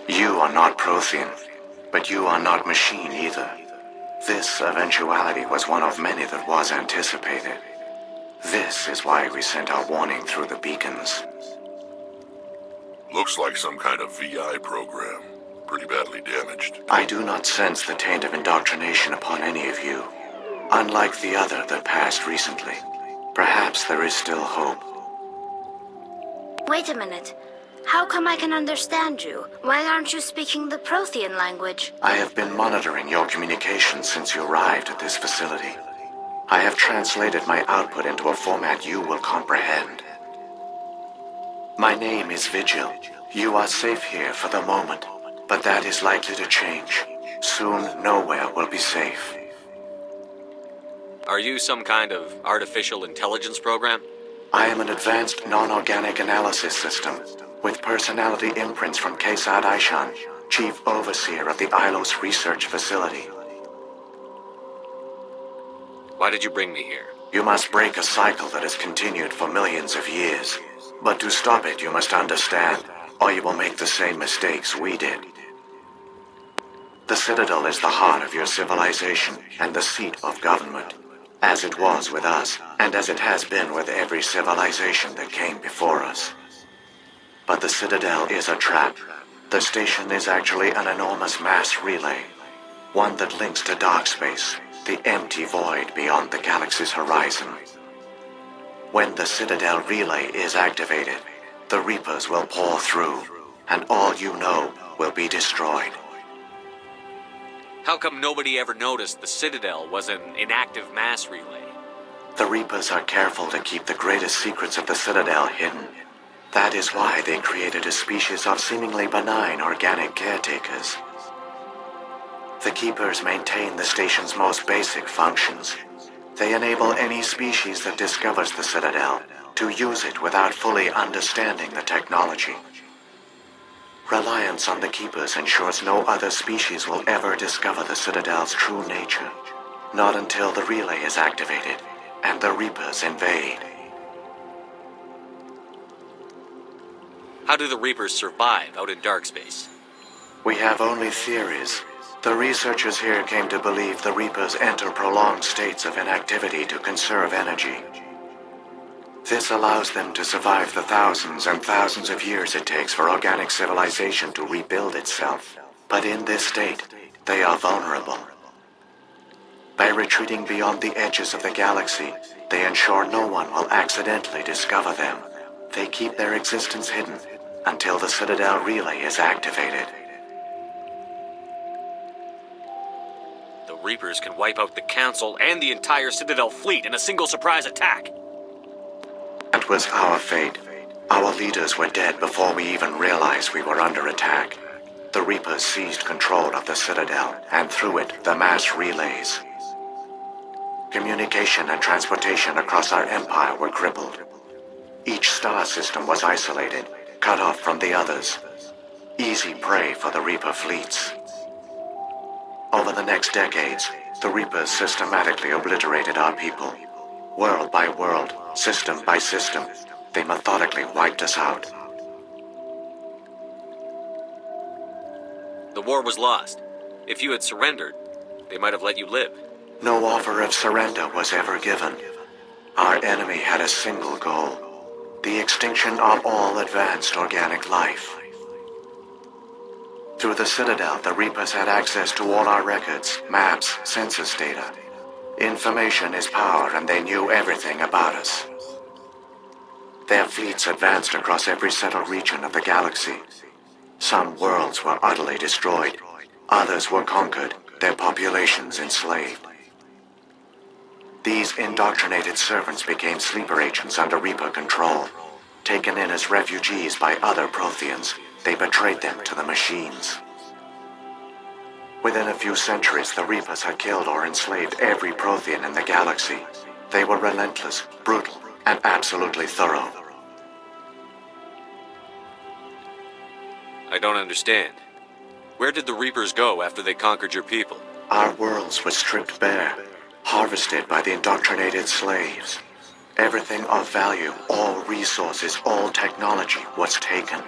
You are not Prothean, but you are not machine either. This eventuality was one of many that was anticipated. This is why we sent our warning through the beacons. Looks like some kind of VI program. Pretty badly damaged. I do not sense the taint of indoctrination upon any of you. Unlike the other that passed recently. Perhaps there is still hope. Wait a minute. How come I can understand you? Why aren't you speaking the Prothean language? I have been monitoring your communications since you arrived at this facility. I have translated my output into a format you will comprehend. My name is Vigil. You are safe here for the moment, but that is likely to change. Soon, nowhere will be safe. Are you some kind of artificial intelligence program? I am an advanced non-organic analysis system, with personality imprints from Kesad Aishan, Chief Overseer of the Ilos Research Facility. Why did you bring me here? You must break a cycle that has continued for millions of years. But to stop it, you must understand, or you will make the same mistakes we did. The Citadel is the heart of your civilization and the seat of government, as it was with us, and as it has been with every civilization that came before us. But the Citadel is a trap. The station is actually an enormous mass relay, one that links to dark space, the empty void beyond the galaxy's horizon. When the Citadel relay is activated, the Reapers will pour through, and all you know will be destroyed. How come nobody ever noticed the Citadel was an inactive mass relay? The Reapers are careful to keep the greatest secrets of the Citadel hidden. That is why they created a species of seemingly benign organic caretakers. The Keepers maintain the station's most basic functions. They enable any species that discovers the Citadel to use it without fully understanding the technology. Reliance on the Keepers ensures no other species will ever discover the Citadel's true nature, not until the relay is activated and the Reapers invade. How do the Reapers survive out in dark space? We have only theories. The researchers here came to believe the Reapers enter prolonged states of inactivity to conserve energy. This allows them to survive the thousands and thousands of years it takes for organic civilization to rebuild itself. But in this state, they are vulnerable. By retreating beyond the edges of the galaxy, they ensure no one will accidentally discover them. They keep their existence hidden until the Citadel relay is activated. The Reapers can wipe out the Council and the entire Citadel fleet in a single surprise attack. That was our fate. Our leaders were dead before we even realized we were under attack. The Reapers seized control of the Citadel, and through it, the mass relays. Communication and transportation across our empire were crippled. Each star system was isolated, cut off from the others. Easy prey for the Reaper fleets. Over the next decades, the Reapers systematically obliterated our people. World by world, system by system, they methodically wiped us out. The war was lost. If you had surrendered, they might have let you live. No offer of surrender was ever given. Our enemy had a single goal: the extinction of all advanced organic life. Through the Citadel, the Reapers had access to all our records, maps, census data. Information is power, and they knew everything about us. Their fleets advanced across every settled region of the galaxy. Some worlds were utterly destroyed. Others were conquered, their populations enslaved. These indoctrinated servants became sleeper agents under Reaper control. Taken in as refugees by other Protheans, they betrayed them to the machines. Within a few centuries, the Reapers had killed or enslaved every Prothean in the galaxy. They were relentless, brutal, and absolutely thorough. I don't understand. Where did the Reapers go after they conquered your people? Our worlds were stripped bare, harvested by the indoctrinated slaves. Everything of value, all resources, all technology was taken.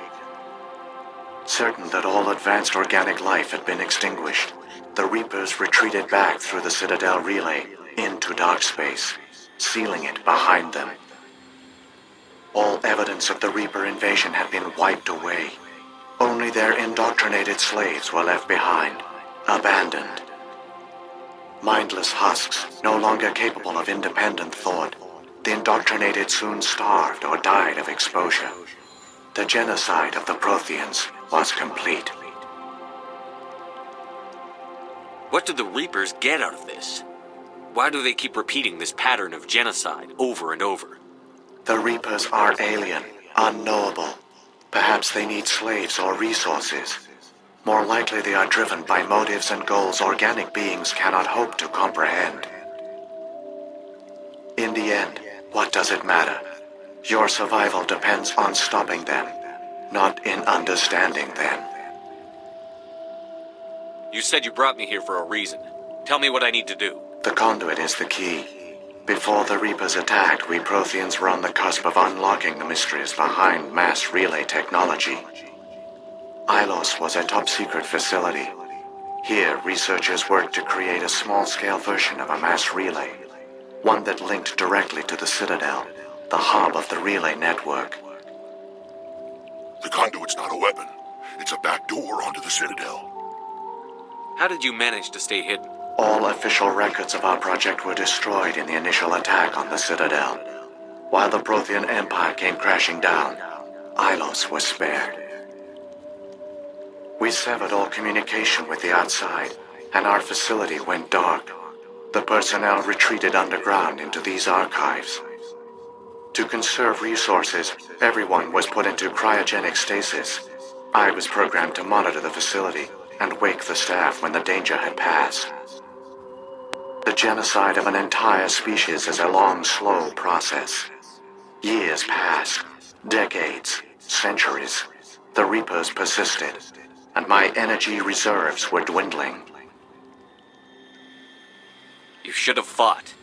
Certain that all advanced organic life had been extinguished, the Reapers retreated back through the Citadel relay into dark space, sealing it behind them. All evidence of the Reaper invasion had been wiped away. Only their indoctrinated slaves were left behind, abandoned. Mindless husks, no longer capable of independent thought, the indoctrinated soon starved or died of exposure. The genocide of the Protheans was complete. What do the Reapers get out of this? Why do they keep repeating this pattern of genocide over and over? The Reapers are alien, unknowable. Perhaps they need slaves or resources. More likely they are driven by motives and goals organic beings cannot hope to comprehend. In the end, what does it matter? Your survival depends on stopping them, not in understanding them. You said you brought me here for a reason. Tell me what I need to do. The conduit is the key. Before the Reapers attacked, we Protheans were on the cusp of unlocking the mysteries behind mass relay technology. Ilos was a top-secret facility. Here, researchers worked to create a small-scale version of a mass relay, one that linked directly to the Citadel, the hub of the relay network. The conduit's not a weapon. It's a back door onto the Citadel. How did you manage to stay hidden? All official records of our project were destroyed in the initial attack on the Citadel. While the Prothean Empire came crashing down, Ilos was spared. We severed all communication with the outside, and our facility went dark. The personnel retreated underground into these archives. To conserve resources, everyone was put into cryogenic stasis. I was programmed to monitor the facility and wake the staff when the danger had passed. The genocide of an entire species is a long, slow process. Years passed, decades, centuries. The Reapers persisted, and my energy reserves were dwindling. You should have fought.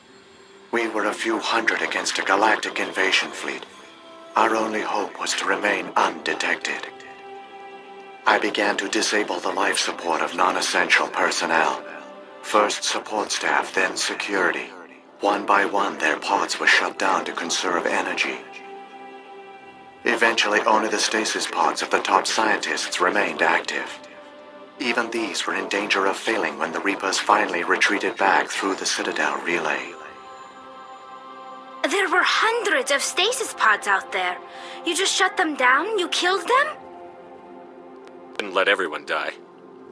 We were a few hundred against a galactic invasion fleet. Our only hope was to remain undetected. I began to disable the life support of non-essential personnel. First support staff, then security. One by one, their pods were shut down to conserve energy. Eventually, only the stasis pods of the top scientists remained active. Even these were in danger of failing when the Reapers finally retreated back through the Citadel relay. There were hundreds of stasis pods out there. You just shut them down? You killed them? Didn't let everyone die.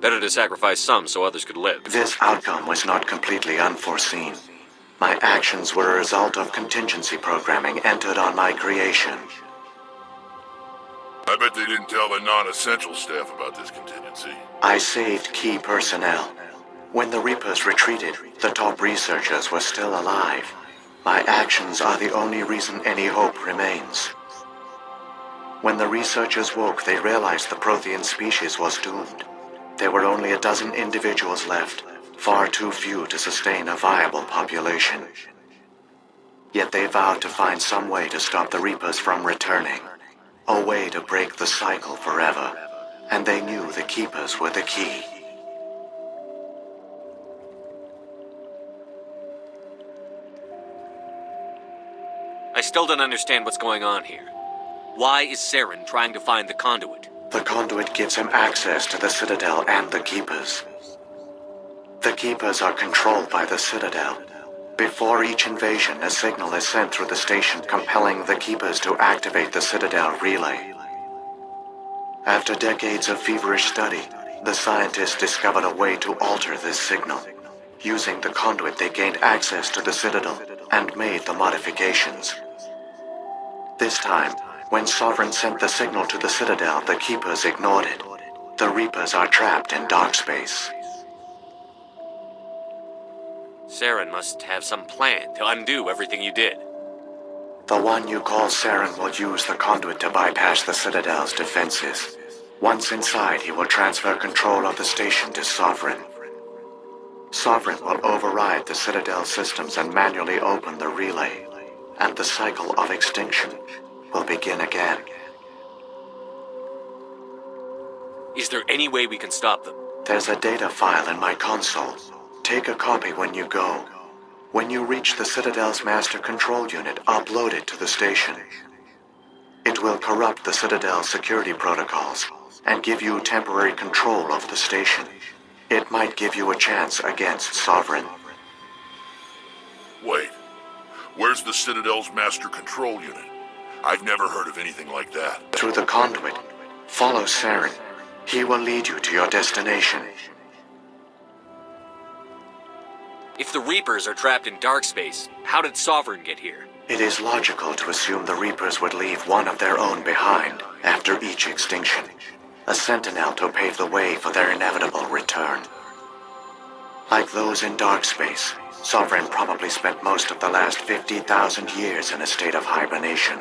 Better to sacrifice some so others could live. This outcome was not completely unforeseen. My actions were a result of contingency programming entered on my creation. I bet they didn't tell the non-essential staff about this contingency. I saved key personnel. When the Reapers retreated, the top researchers were still alive. My actions are the only reason any hope remains. When the researchers woke, they realized the Prothean species was doomed. There were only a dozen individuals left, far too few to sustain a viable population. Yet they vowed to find some way to stop the Reapers from returning, a way to break the cycle forever, and they knew the Keepers were the key. I still don't understand what's going on here. Why is Saren trying to find the conduit? The conduit gives him access to the Citadel and the Keepers. The Keepers are controlled by the Citadel. Before each invasion, a signal is sent through the station compelling the Keepers to activate the Citadel relay. After decades of feverish study, the scientists discovered a way to alter this signal. Using the conduit, they gained access to the Citadel and made the modifications. This time, when Sovereign sent the signal to the Citadel, the Keepers ignored it. The Reapers are trapped in dark space. Saren must have some plan to undo everything you did. The one you call Saren will use the conduit to bypass the Citadel's defenses. Once inside, he will transfer control of the station to Sovereign. Sovereign will override the Citadel systems and manually open the relay, and the cycle of extinction will begin again. Is there any way we can stop them? There's a data file in my console. Take a copy when you go. When you reach the Citadel's master control unit, upload it to the station. It will corrupt the Citadel's security protocols and give you temporary control of the station. It might give you a chance against Sovereign. Wait, where's the Citadel's master control unit? I've never heard of anything like that. Through the conduit, follow Saren. He will lead you to your destination. If the Reapers are trapped in dark space, how did Sovereign get here? It is logical to assume the Reapers would leave one of their own behind after each extinction. A sentinel to pave the way for their inevitable return. Like those in dark space, Sovereign probably spent most of the last 50,000 years in a state of hibernation.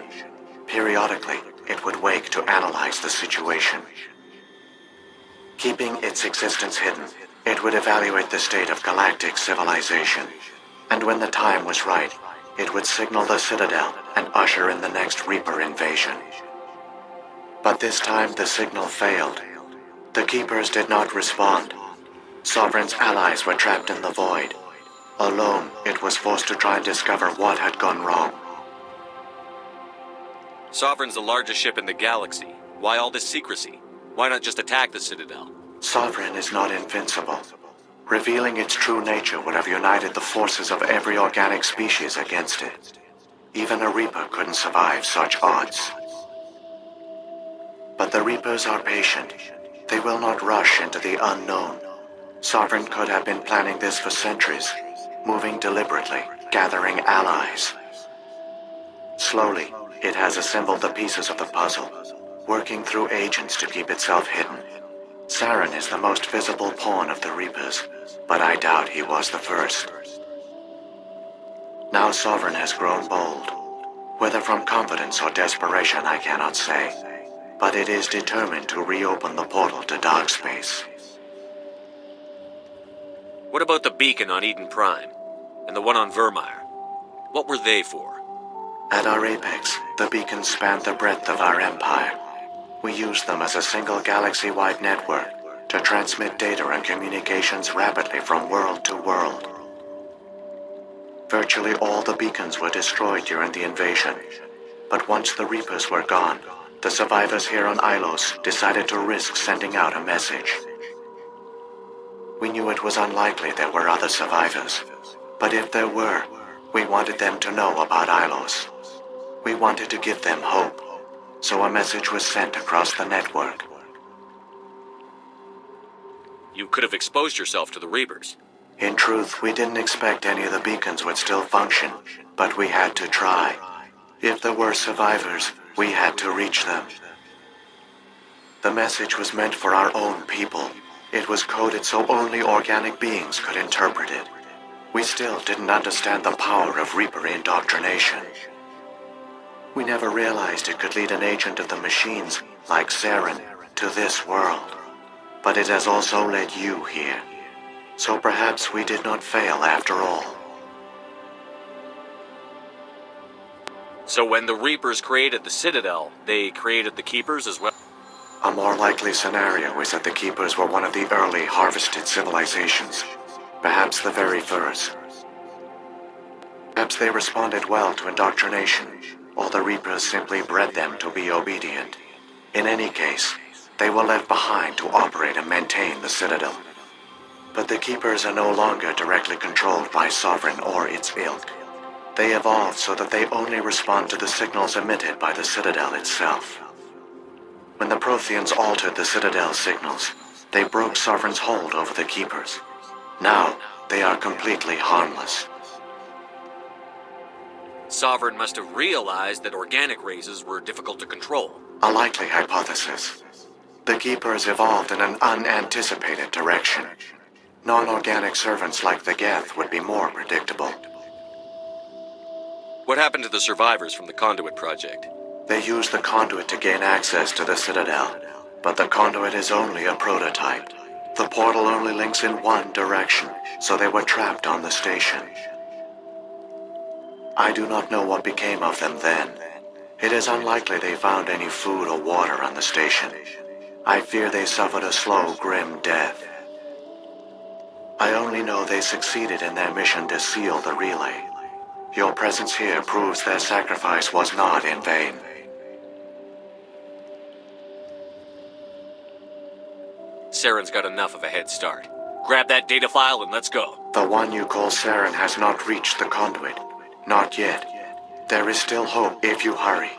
Periodically, it would wake to analyze the situation. Keeping its existence hidden, it would evaluate the state of galactic civilization. And when the time was right, it would signal the Citadel and usher in the next Reaper invasion. But this time the signal failed. The Keepers did not respond. Sovereign's allies were trapped in the void. Alone, it was forced to try and discover what had gone wrong. Sovereign's the largest ship in the galaxy. Why all this secrecy? Why not just attack the Citadel? Sovereign is not invincible. Revealing its true nature would have united the forces of every organic species against it. Even a Reaper couldn't survive such odds. But the Reapers are patient. They will not rush into the unknown. Sovereign could have been planning this for centuries, moving deliberately, gathering allies. Slowly, it has assembled the pieces of the puzzle, working through agents to keep itself hidden. Saren is the most visible pawn of the Reapers, but I doubt he was the first. Now Sovereign has grown bold. Whether from confidence or desperation, I cannot say. But it is determined to reopen the portal to dark space. What about the beacon on Eden Prime? And the one on Vermeer? What were they for? At our apex, the beacons spanned the breadth of our empire. We used them as a single galaxy-wide network to transmit data and communications rapidly from world to world. Virtually all the beacons were destroyed during the invasion, but once the Reapers were gone, the survivors here on Ilos decided to risk sending out a message. We knew it was unlikely there were other survivors, but if there were, we wanted them to know about Ilos. We wanted to give them hope, so a message was sent across the network. You could have exposed yourself to the Reapers. In truth, we didn't expect any of the beacons would still function, but we had to try. If there were survivors, we had to reach them. The message was meant for our own people. It was coded so only organic beings could interpret it. We still didn't understand the power of Reaper indoctrination. We never realized it could lead an agent of the machines, like Saren, to this world. But it has also led you here. So perhaps we did not fail after all. So when the Reapers created the Citadel, they created the Keepers as well? A more likely scenario is that the Keepers were one of the early harvested civilizations. Perhaps the very first. Perhaps they responded well to indoctrination, or the Reapers simply bred them to be obedient. In any case, they were left behind to operate and maintain the Citadel. But the Keepers are no longer directly controlled by Sovereign or its ilk. They evolved so that they only respond to the signals emitted by the Citadel itself. When the Protheans altered the Citadel's signals, they broke Sovereign's hold over the Keepers. Now, they are completely harmless. Sovereign must have realized that organic races were difficult to control. A likely hypothesis. The Keepers evolved in an unanticipated direction. Non-organic servants like the Geth would be more predictable. What happened to the survivors from the Conduit Project? They used the conduit to gain access to the Citadel, but the conduit is only a prototype. The portal only links in one direction, so they were trapped on the station. I do not know what became of them then. It is unlikely they found any food or water on the station. I fear they suffered a slow, grim death. I only know they succeeded in their mission to seal the relay. Your presence here proves their sacrifice was not in vain. Saren's got enough of a head start. Grab that data file and let's go. The one you call Saren has not reached the conduit. Not yet. There is still hope if you hurry.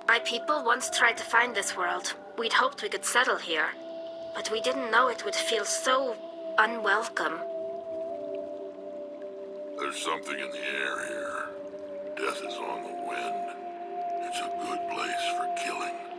My people once tried to find this world. We'd hoped we could settle here. But we didn't know it would feel so unwelcome. There's something in the air here. Death is on the wind. It's a good place for killing.